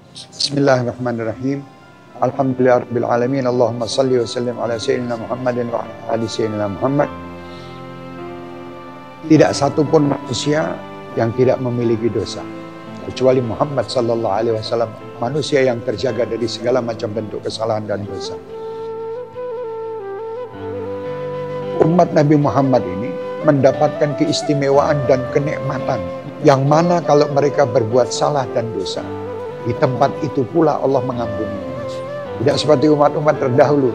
Bismillahirrahmanirrahim. Alhamdulillahirabbil alamin. Allahumma shalli wa sallim ala sayyidina Muhammadin wa ala ali sayyidina Muhammad. Tidak satupun manusia yang tidak memiliki dosa kecuali Muhammad sallallahu alaihi wasallam, manusia yang terjaga dari segala macam bentuk kesalahan dan dosa. Umat Nabi Muhammad ini mendapatkan keistimewaan dan kenikmatan yang mana kalau mereka berbuat salah dan dosa, di tempat itu pula Allah mengampuni. Tidak seperti umat-umat terdahulu.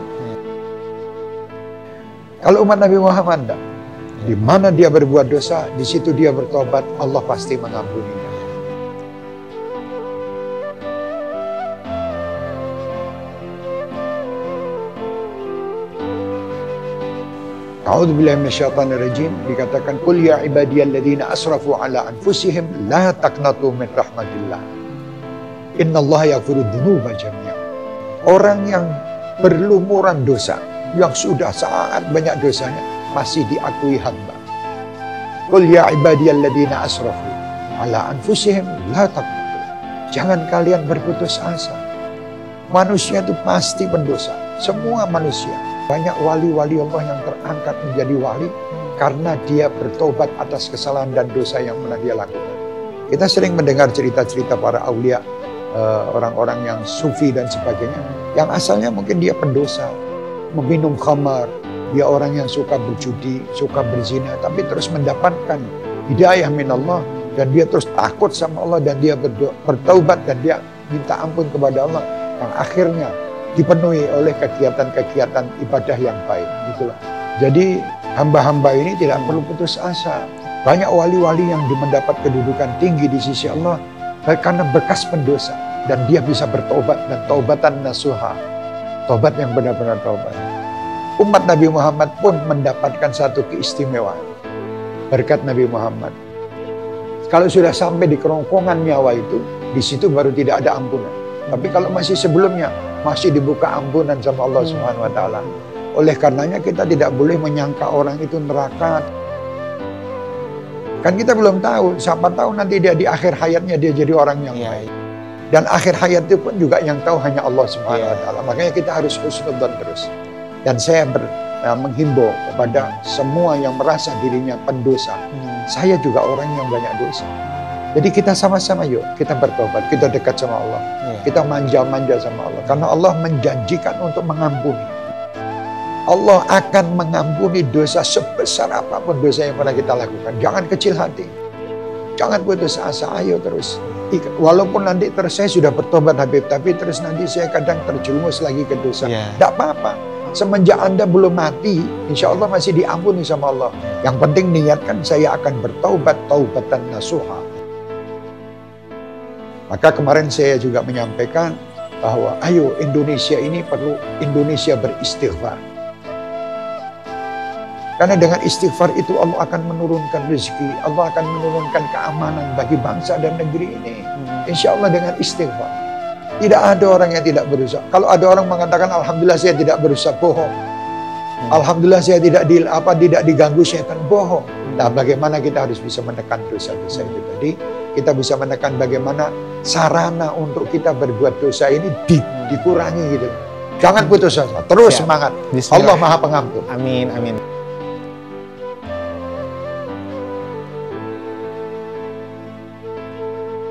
Kalau umat Nabi Muhammad, di mana dia berbuat dosa, di situ dia bertobat, Allah pasti mengampuninya. A'udzubillahi minasyaitonirrajim, dikatakan qul ya ibadiyalladzina asrafu ala anfusihim la taqnatu min rahmatillah. Innallaha yaghfiru dzunuba jami'a. Orang yang berlumuran dosa, yang sudah sangat banyak dosanya, masih diakui hamba. Qul ya ibadiyalladzina asrafu ala anfusihim la taqnatu. Jangan kalian berputus asa. Manusia itu pasti pendosa, semua manusia. Banyak wali-wali Allah yang terangkat menjadi wali karena dia bertobat atas kesalahan dan dosa yang pernah dia lakukan. Kita sering mendengar cerita-cerita para aulia, orang-orang yang sufi dan sebagainya, yang asalnya mungkin dia pendosa, meminum khamar, dia orang yang suka berjudi, suka berzina, tapi terus mendapatkan hidayah min Allah, dan dia terus takut sama Allah, dan dia bertaubat, dan dia minta ampun kepada Allah, yang akhirnya dipenuhi oleh kegiatan-kegiatan ibadah yang baik. Itulah. Jadi hamba-hamba ini tidak perlu putus asa. Banyak wali-wali yang mendapat kedudukan tinggi di sisi Allah karena bekas pendosa, dan dia bisa bertobat, dan taubatan nasuha, tobat yang benar-benar taubat. Umat Nabi Muhammad pun mendapatkan satu keistimewaan berkat Nabi Muhammad. Kalau sudah sampai di kerongkongan nyawa itu, di situ baru tidak ada ampunan. Tapi kalau masih sebelumnya, masih dibuka ampunan sama Allah Subhanahu wa taala. Oleh karenanya kita tidak boleh menyangka orang itu neraka. Kan kita belum tahu, siapa tahu nanti dia di akhir hayatnya dia jadi orang yang baik. Dan akhir hayat itu pun juga yang tahu hanya Allah Subhanahu wa taala. Makanya kita harus husnudzon terus. Dan saya menghimbau kepada semua yang merasa dirinya pendosa. Saya juga orang yang banyak dosa. Jadi kita sama-sama yuk, kita bertobat, kita dekat sama Allah. Kita manja-manja sama Allah. Karena Allah menjanjikan untuk mengampuni. Allah akan mengampuni dosa sebesar apapun dosa yang pernah kita lakukan. Jangan kecil hati. Jangan putus asa, ayo terus. Walaupun nanti terus saya sudah bertobat Habib, tapi terus nanti saya kadang terjerumus lagi ke dosa. Tidak apa-apa. Semenjak Anda belum mati, insya Allah masih diampuni sama Allah. Yang penting niatkan saya akan bertaubat, taubatan nasuha. Maka kemarin saya juga menyampaikan bahwa ayo Indonesia ini perlu Indonesia beristighfar. Karena dengan istighfar itu Allah akan menurunkan rezeki, Allah akan menurunkan keamanan bagi bangsa dan negeri ini. Insya Allah dengan istighfar. Tidak ada orang yang tidak berusaha. Kalau ada orang mengatakan alhamdulillah saya tidak berusaha, bohong. Alhamdulillah saya tidak diganggu syaitan, bohong. Nah, bagaimana kita harus bisa menekan dosa-dosa itu tadi? Kita bisa menekan bagaimana sarana untuk kita berbuat dosa ini dikurangi gitu. Jangan putus asa, terus semangat. Allah Maha Pengampun. Amin, amin.